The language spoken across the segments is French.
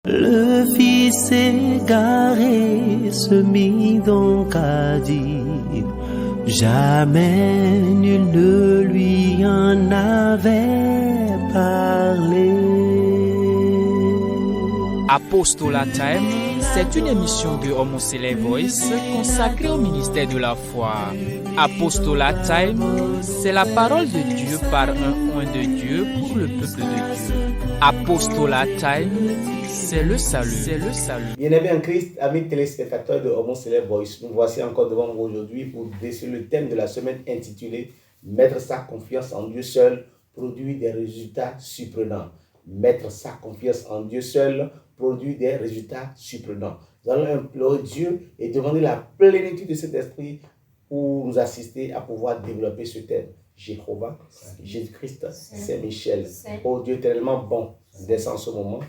Le fils égaré se mit donc à dire, jamais nul ne lui en avait parlé. Apostolat Time, c'est une émission de Homo Voice consacrée au ministère de la foi. Apostolat Time, c'est la parole de Dieu par un oint de Dieu pour le peuple de Dieu. Apostolat Time, c'est le salut. C'est le salut. Bien-aimés en Christ, amis téléspectateurs de Homo Voice, nous voici encore devant vous aujourd'hui pour décider le thème de la semaine intitulé Mettre sa confiance en Dieu seul produit des résultats surprenants. Mettre sa confiance en Dieu seul produit des résultats surprenants. Nous allons implorer Dieu et demander la plénitude de cet esprit pour nous assister à pouvoir développer ce thème. Jéhovah, Jésus-Christ, Saint-Michel, oh Dieu tellement bon, descends en ce moment,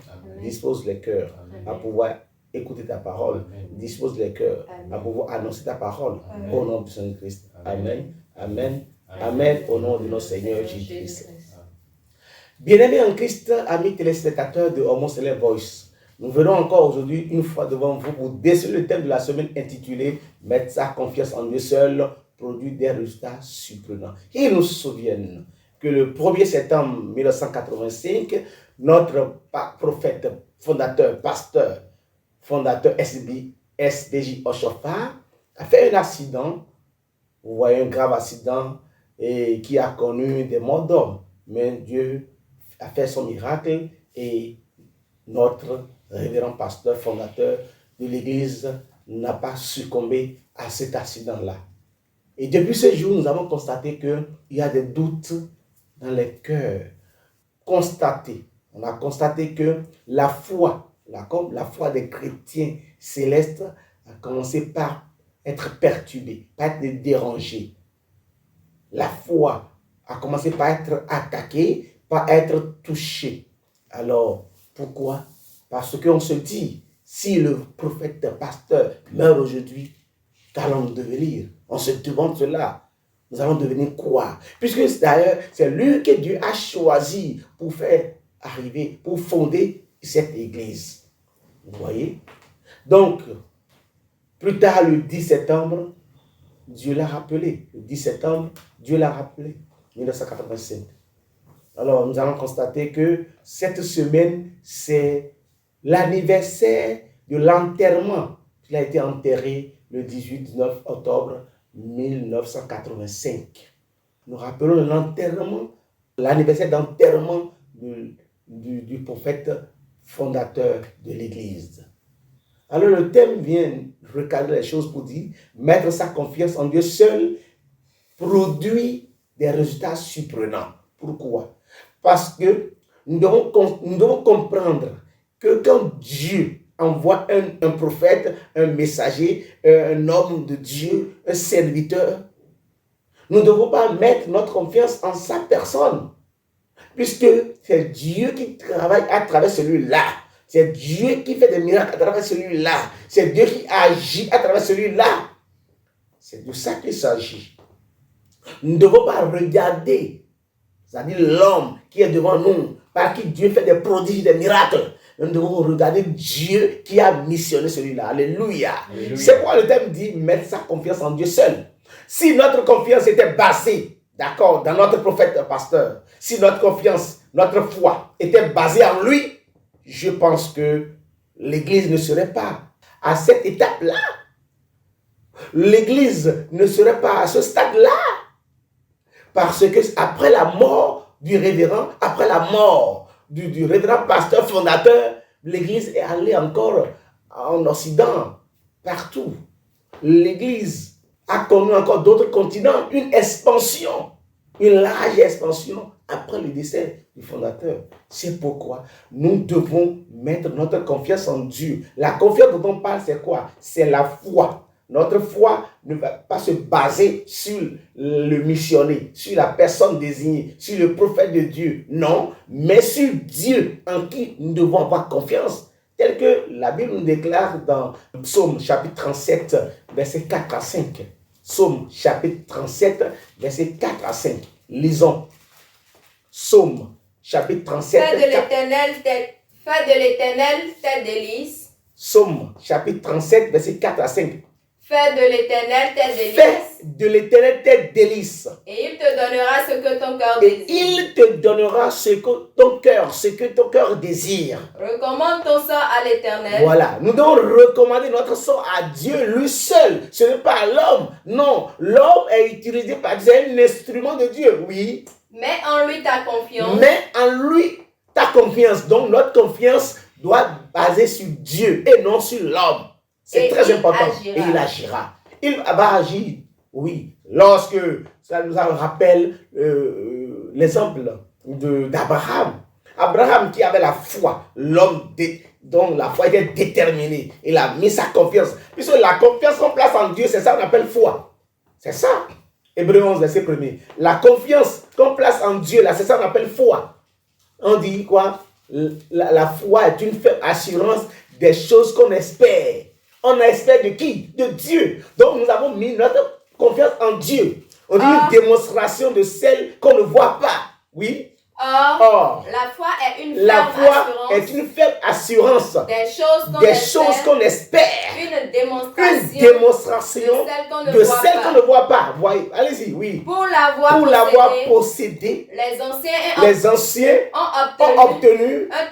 dispose les cœurs à pouvoir écouter ta parole, dispose les cœurs à pouvoir annoncer ta parole au nom de Saint-Christ. Amen, Amen, Amen, au nom de notre Seigneur Jésus-Christ. Bien-aimés en Christ, amis téléspectateurs de Homo Voice, nous venons encore aujourd'hui une fois devant vous pour décider le thème de la semaine intitulé Mettre sa confiance en Dieu seul produit des résultats surprenants. Ils nous souviennent que le 1er septembre 1985, notre prophète, fondateur, pasteur, fondateur SDJ Oshofa a fait un accident, vous voyez un grave accident et qui a connu des morts d'hommes. Mais Dieu a fait son miracle et notre révérend pasteur, fondateur de l'église n'a pas succombé à cet accident-là. Et depuis ce jour, nous avons constaté qu'il y a des doutes dans les cœurs. On a constaté que la foi des chrétiens célestes a commencé par être perturbée, par être dérangée. La foi a commencé par être attaquée, par être touchée. Alors, pourquoi? Parce qu'on se dit, si le prophète pasteur meurt aujourd'hui, qu'allons-nous devenir? On se demande cela. Nous allons devenir quoi? Puisque d'ailleurs, c'est lui que Dieu a choisi pour faire arriver, pour fonder cette église. Vous voyez? Donc, plus tard, le 10 septembre, Dieu l'a rappelé. Le 10 septembre, Dieu l'a rappelé. 1985. Alors, nous allons constater que cette semaine, c'est l'anniversaire de l'enterrement. Il a été enterré le 18-19 octobre 1985. Nous rappelons l'anniversaire d'enterrement du prophète fondateur de l'Église. Alors le thème vient recadrer les choses pour dire mettre sa confiance en Dieu seul produit des résultats surprenants. Pourquoi? Parce que nous devons comprendre que quand Dieu envoie un prophète, un messager, un homme de Dieu, un serviteur, nous ne devons pas mettre notre confiance en sa personne, puisque c'est Dieu qui travaille à travers celui-là. C'est Dieu qui fait des miracles à travers celui-là. C'est Dieu qui agit à travers celui-là. C'est de ça qu'il s'agit. Nous ne devons pas regarder, c'est-à-dire l'homme qui est devant nous, par qui Dieu fait des prodiges, des miracles. Nous devons regarder Dieu qui a missionné celui-là. Alléluia. Alléluia. C'est pourquoi le thème dit mettre sa confiance en Dieu seul. Si notre confiance était basée, d'accord, dans notre prophète pasteur, si notre confiance, notre foi était basée en lui, je pense que l'église ne serait pas à cette étape-là. L'église ne serait pas à ce stade-là. Parce que après la mort du révérend, après la mort du révérend pasteur fondateur, l'église est allée encore en Occident, partout. L'église a connu encore d'autres continents, une expansion, une large expansion après le décès du fondateur. C'est pourquoi nous devons mettre notre confiance en Dieu. La confiance dont on parle, c'est quoi? C'est la foi. Notre foi ne va pas se baser sur le missionnaire, sur la personne désignée, sur le prophète de Dieu. Non, mais sur Dieu en qui nous devons avoir confiance. Tel que la Bible nous déclare dans Psaume chapitre 37, versets 4 à 5. Psaume chapitre 37, versets 4 à 5. Lisons. Psaume chapitre 37. Fais de l'Éternel Fais de l'Éternel tes délices. Psaume chapitre 37, verset 4 à 5. Fais de l'Éternel tes délices. Fais de l'Éternel tes délices. Et il te donnera ce que ton cœur Et désire. il te donnera ce que ton cœur désire. Recommande ton sang à l'Éternel. Voilà, nous devons recommander notre sang à Dieu lui seul. Ce n'est pas à l'homme. Non, l'homme est utilisé par Dieu, c'est un instrument de Dieu, oui. Mets en lui ta confiance. Mets en lui ta confiance. Donc notre confiance doit baser sur Dieu et non sur l'homme. C'est Et très il important. agira. Et il agira. Il va agir, oui. Lorsque ça nous rappelle l'exemple d'Abraham. Abraham qui avait la foi, l'homme dont la foi était déterminée. Il a mis sa confiance. Puisque la confiance qu'on place en Dieu, c'est ça qu'on appelle foi. C'est ça. Hébreux 11, verset 1er. La confiance qu'on place en Dieu, là, c'est ça qu'on appelle foi. On dit quoi? La foi est une ferme assurance des choses qu'on espère. On espère de qui? De Dieu. Donc nous avons mis notre confiance en Dieu. On dit une démonstration de celle qu'on ne voit pas. Oui. Or, la foi est une ferme assurance des choses qu'on espère. Une démonstration de celle qu'on ne voit pas. Voyez, allez-y, oui. Pour l'avoir possédé, les anciens ont obtenu un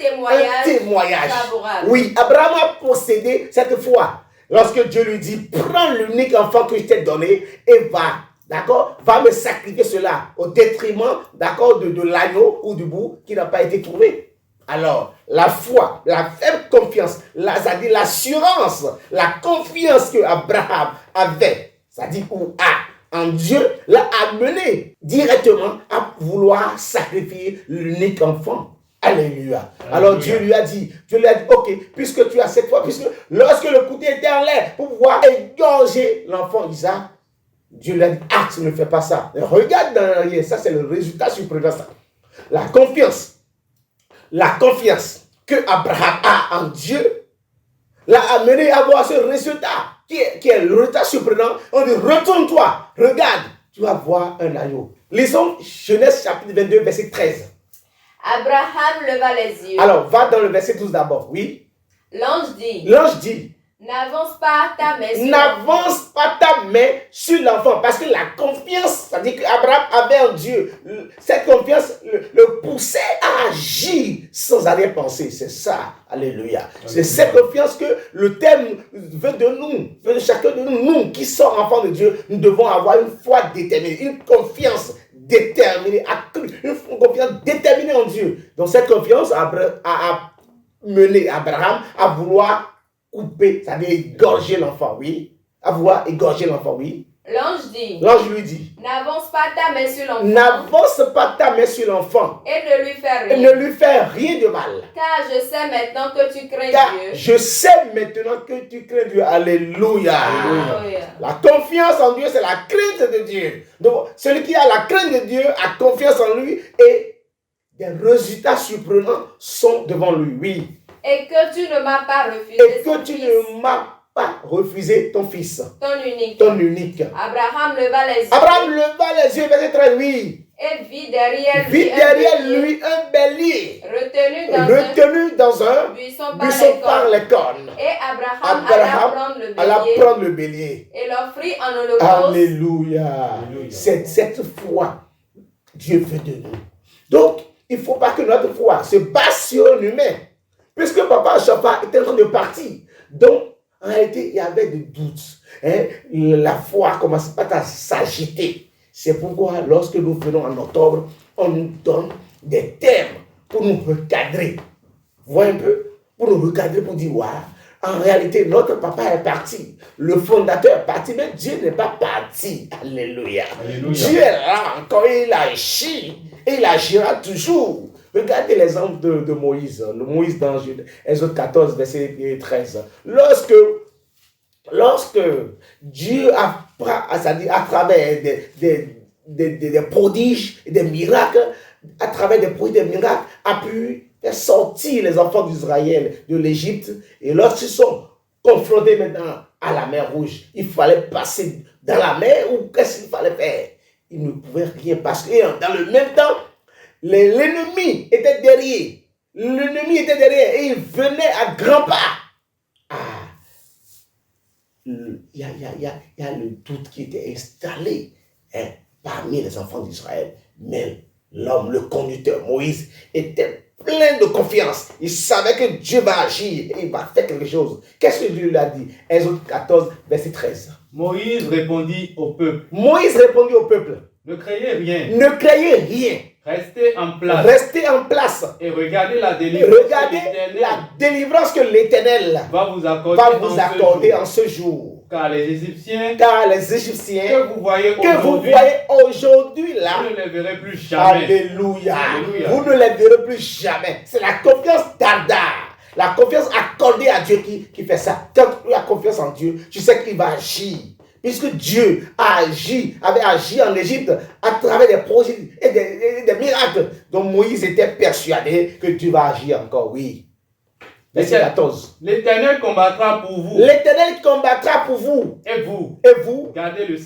témoignage favorable. Oui, Abraham a possédé cette foi. Lorsque Dieu lui dit, prends l'unique enfant que je t'ai donné et va. D'accord, va me sacrifier cela au détriment, d'accord, de l'agneau ou du bouc qui n'a pas été trouvé. Alors, la foi, la ferme confiance, c'est-à-dire l'assurance, la confiance que Abraham avait, c'est-à-dire en Dieu, l'a amené directement à vouloir sacrifier l'unique enfant. Alléluia. Alors Dieu lui a dit, ok, puisque tu as cette foi, puisque lorsque le couteau était en l'air pour pouvoir égorger l'enfant Isaac, Dieu lui a dit, tu ne fais pas ça. Et regarde dans l'arrière, ça c'est le résultat surprenant. La confiance que Abraham a en Dieu l'a amené à avoir ce résultat qui est le résultat surprenant. On dit, retourne-toi, regarde, tu vas voir un agneau. Lisons Genèse chapitre 22, verset 13. Abraham leva les yeux. Alors, va dans le verset 12 d'abord, oui. L'ange dit, n'avance pas ta main sur l'enfant. Parce que la confiance, c'est-à-dire qu'Abraham avait en Dieu, cette confiance le poussait à agir sans arrière-pensée. C'est ça, alléluia. C'est cette confiance que le thème veut de chacun de nous qui sommes enfants de Dieu. Nous devons avoir une foi déterminée, une confiance déterminée, une confiance déterminée en Dieu. Donc cette confiance a mené Abraham à vouloir couper, ça veut dire égorger l'enfant, oui. À vouloir égorger l'enfant, oui. L'ange lui dit, n'avance pas ta main sur l'enfant. N'avance pas ta main sur l'enfant. Et ne lui fais rien. Et ne lui fais rien de mal. Car je sais maintenant que tu crains Dieu. Je sais maintenant que tu crains Dieu. Alléluia. Alléluia. La confiance en Dieu, c'est la crainte de Dieu. Donc, celui qui a la crainte de Dieu a confiance en lui et des résultats surprenants sont devant lui, oui. Et que tu ne m'as pas refusé ton fils. Ton unique. Abraham leva les yeux. Verset 13, oui. Et vit derrière lui un bélier. Retenu dans un buisson par les cornes. Et Abraham alla prendre le bélier. Et l'offrit en holocauste. Alléluia. C'est cette foi Dieu veut de nous. Donc, il ne faut pas que notre foi se base sur un humain. Puisque papa Chapa était en train de partir. Donc, en réalité, il y avait des doutes. La foi commençait à s'agiter. C'est pourquoi, lorsque nous venons en octobre, on nous donne des thèmes pour nous recadrer. Vous voyez un peu? Pour nous recadrer, pour dire, ouais, en réalité, notre papa est parti. Le fondateur est parti, mais Dieu n'est pas parti. Alléluia. Alléluia. Dieu est là encore, il agit. Et il agira toujours. Regardez l'exemple de Moïse. Le Moïse dans Exode 14, verset 13. Lorsque Dieu à travers des prodiges et des miracles, à travers des prodiges et des miracles, a pu faire sortir les enfants d'Israël de l'Égypte. Et lorsqu'ils sont confrontés maintenant à la mer Rouge, il fallait passer dans la mer ou qu'est-ce qu'il fallait faire? Ils ne pouvaient rien parce que dans le même temps, l'ennemi était derrière. L'ennemi était derrière et il venait à grands pas. Il y a le doute qui était installé parmi les enfants d'Israël. Mais l'homme, le conducteur, Moïse, était plein de confiance. Il savait que Dieu va agir et il va faire quelque chose. Qu'est-ce que Dieu lui a dit? Exode 14, verset 13. Moïse répondit au peuple. Ne craignez rien. Restez en place. Et regardez la délivrance que l'Éternel va vous accorder en ce jour. Car les Égyptiens que vous voyez aujourd'hui là, vous ne les verrez plus jamais. Alléluia. Vous ne les verrez plus jamais. C'est la confiance d'Adar. La confiance accordée à Dieu qui fait ça. Quand tu as confiance en Dieu, tu sais qu'il va agir. Puisque Dieu avait agi en Égypte à travers des projets et des miracles. Donc Moïse était persuadé que Dieu va agir encore, oui. Verset 14. L'Éternel combattra pour vous. Et vous, gardez le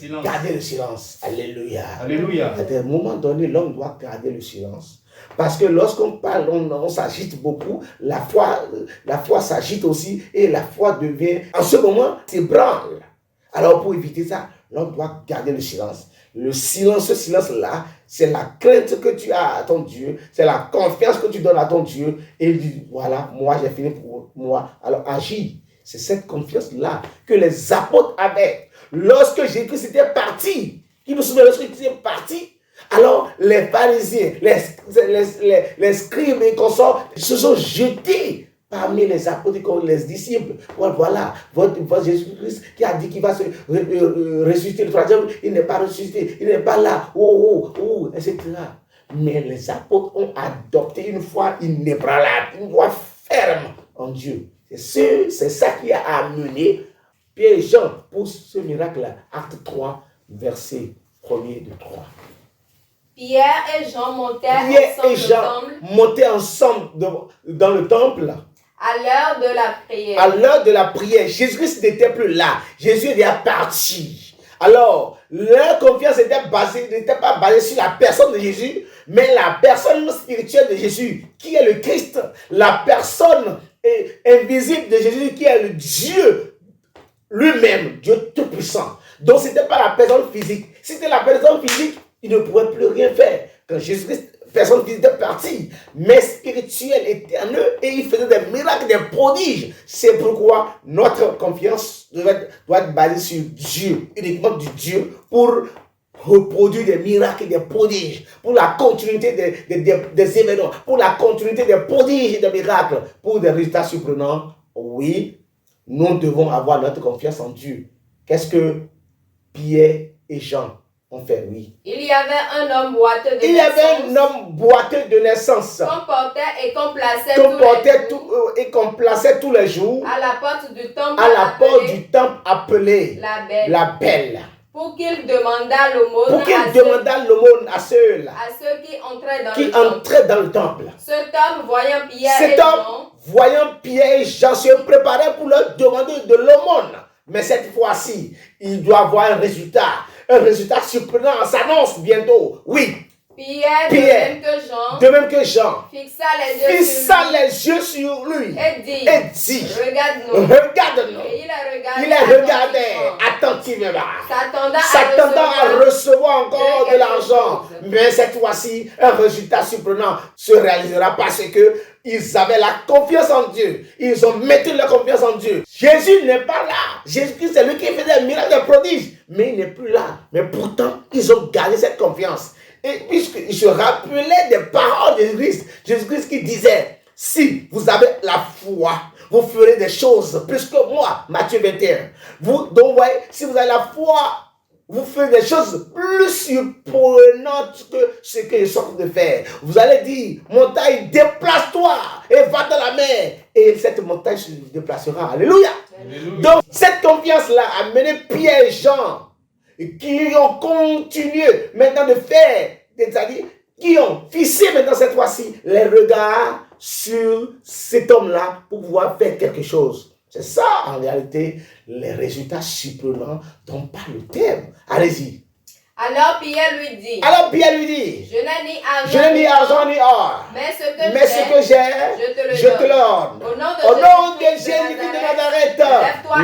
silence. Alléluia. À un moment donné, l'homme doit garder le silence. Parce que lorsqu'on parle, on s'agite beaucoup. La foi s'agite aussi. Et la foi devient, en ce moment, s'ébranle. Alors pour éviter ça, l'homme doit garder le silence. Ce silence-là, c'est la crainte que tu as à ton Dieu, c'est la confiance que tu donnes à ton Dieu. Et il dit, voilà, moi j'ai fini pour moi, alors agis. C'est cette confiance-là que les apôtres avaient. Lorsque Jésus était parti, qui nous souvient, lorsque Jésus est parti, alors les pharisiens, les scribes et consorts se sont jetés parmi les apôtres, les disciples. Voilà, votre Jésus-Christ qui a dit qu'il va se ressusciter le troisième, il n'est pas ressuscité, il n'est pas là, etc. Mais les apôtres ont adopté une foi inébranlable, une foi ferme en Dieu. C'est ça qui a amené Pierre et Jean pour ce miracle-là. Acte 3, verset 1er de 3. Pierre et Jean montaient ensemble dans le temple. À l'heure de la prière. Jésus-Christ n'était plus là. Jésus était parti. Alors, leur confiance n'était pas basée sur la personne de Jésus, mais la personne spirituelle de Jésus, qui est le Christ. La personne invisible de Jésus, qui est le Dieu lui-même, Dieu tout-puissant. Donc, ce n'était pas la personne physique. Si c'était la personne physique, il ne pourrait plus rien faire. Quand Jésus-Christ, personne physique était parti, mais spirituel, éternel, et il faisait des miracles, des prodiges. C'est pourquoi notre confiance doit être basée sur Dieu, uniquement du Dieu, pour reproduire des miracles et des prodiges, pour la continuité des événements, pour la continuité des prodiges et des miracles, pour des résultats surprenants. Oui, nous devons avoir notre confiance en Dieu. Qu'est-ce que Pierre et Jean ont fait? Oui. Il y avait un homme boiteux de naissance. Qu'on portait et qu'on plaçait tous les jours à la porte du temple appelé la Belle. Pour qu'il demandât l'aumône à ceux qui entraient dans le temple. Cet homme, voyant Pierre et Jean, se préparait pour leur demander de l'aumône. Mais cette fois-ci, il doit avoir un résultat surprenant, s'annonce bientôt. Oui. Pierre, de même que Jean, fixa les yeux sur lui et dit, regarde-nous. Et il les regardait attentivement, s'attendant à recevoir encore de l'argent. Mais cette fois-ci, un résultat surprenant se réalisera parce que ils avaient la confiance en Dieu. Ils ont mis leur confiance en Dieu. Jésus n'est pas là. Jésus-Christ, c'est lui qui faisait des miracles, des prodiges. Mais il n'est plus là. Mais pourtant, ils ont gardé cette confiance. Et puisqu'ils se rappelaient des paroles de Jésus-Christ. Jésus-Christ qui disait, si vous avez la foi, vous ferez des choses plus que moi. Matthieu 21. Donc, vous voyez, si vous avez la foi, vous faites des choses plus surprenantes que ce que je suis en train de faire. Vous allez dire, montagne, déplace-toi et va dans la mer. Et cette montagne se déplacera. Alléluia. Donc, cette confiance-là a mené Pierre et Jean, qui ont continué maintenant de faire, c'est-à-dire qui ont fixé maintenant cette fois-ci les regards sur cet homme-là pour pouvoir faire quelque chose. C'est ça, en réalité, les résultats surprenants dont parle le terme. Allez-y. Alors Pierre lui dit, je n'ai ni argent ni or, mais ce que j'ai, je te le donne. Au nom Au nom de Jésus-Christ de Nazareth,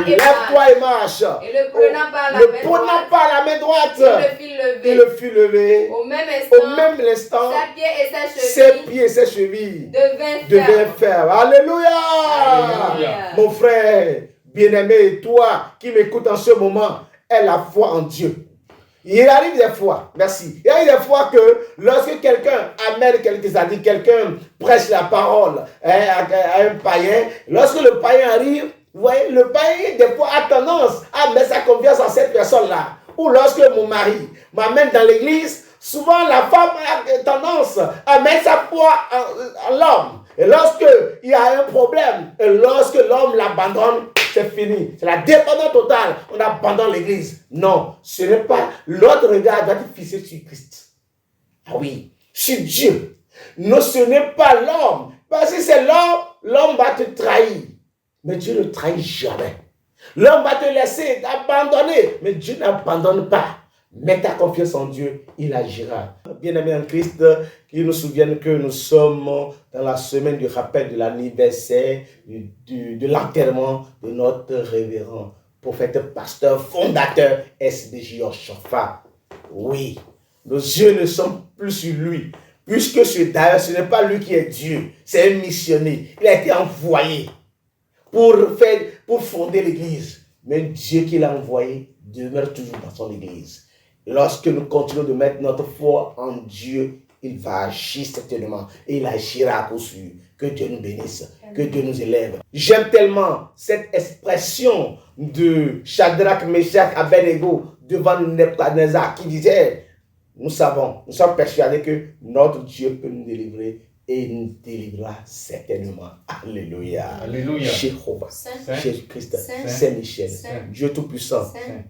lève-toi et marche. Et le prenant par la main droite, il le fit lever. Au Au même instant, ses pieds et ses ses chevilles devinrent fermes. Alléluia. Mon frère bien-aimé, toi qui m'écoutes en ce moment, aie la foi en Dieu. Il arrive des fois, merci. Il arrive des fois que lorsque quelqu'un amène c'est-à-dire quelqu'un prêche la parole à un païen, lorsque le païen arrive, vous voyez, le païen des fois a tendance à mettre sa confiance en cette personne-là. Ou lorsque mon mari m'amène dans l'église, souvent la femme a tendance à mettre sa foi en l'homme. Et lorsque il y a un problème, et lorsque l'homme l'abandonne, c'est fini. C'est la dépendance totale. On abandonne l'église. Non, ce n'est pas. L'autre regard doit être fixé sur Christ. Ah oui, sur Dieu. Non, ce n'est pas l'homme. Parce que c'est l'homme va te trahir. Mais Dieu ne trahit jamais. L'homme va te laisser abandonner. Mais Dieu n'abandonne pas. Mets ta confiance en Dieu, il agira. Bien-aimés en Christ, qui nous souviennent que nous sommes dans la semaine du rappel de l'anniversaire de l'enterrement de notre révérend prophète, pasteur, fondateur SBJ Oshofa. Oui, nos yeux ne sont plus sur lui, puisque d'ailleurs ce n'est pas lui qui est Dieu, c'est un missionnaire. Il a été envoyé pour fonder l'église. Mais Dieu qui l'a envoyé demeure toujours dans son église. Lorsque nous continuons de mettre notre foi en Dieu, il va agir certainement. Et il agira à coup sûr. Que Dieu nous bénisse. Que Dieu nous élève. J'aime tellement cette expression de Shadrach, Meshach, Abednego devant Nebuchadnezzar qui disait, nous sommes persuadés que notre Dieu peut nous délivrer et il nous délivrera certainement. Alléluia. Alléluia. Jéhovah, Jésus-Christ, Saint, Saint-Michel, Saint, Dieu Tout-Puissant. Saint.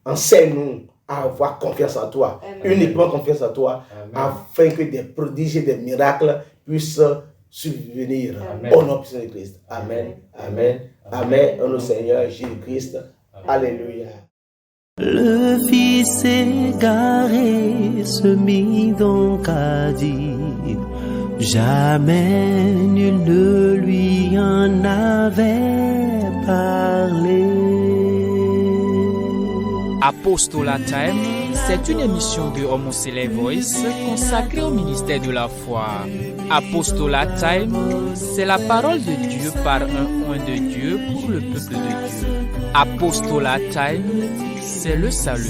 Enseigne-nous à avoir confiance en toi, Amen. uniquement confiance en toi, Amen. afin que des prodiges et des miracles puissent subvenir Amen. au nom puissant de Christ. Amen, amen, amen, au nom du Seigneur Jésus-Christ. Alléluia. Le fils égaré se mit donc à dire, jamais nul ne lui en avait parlé. Apostolat Time, c'est une émission de Homoselect Voice consacrée au ministère de la foi. Apostolat Time, c'est la parole de Dieu par un oint de Dieu pour le peuple de Dieu. Apostolat Time, c'est le salut.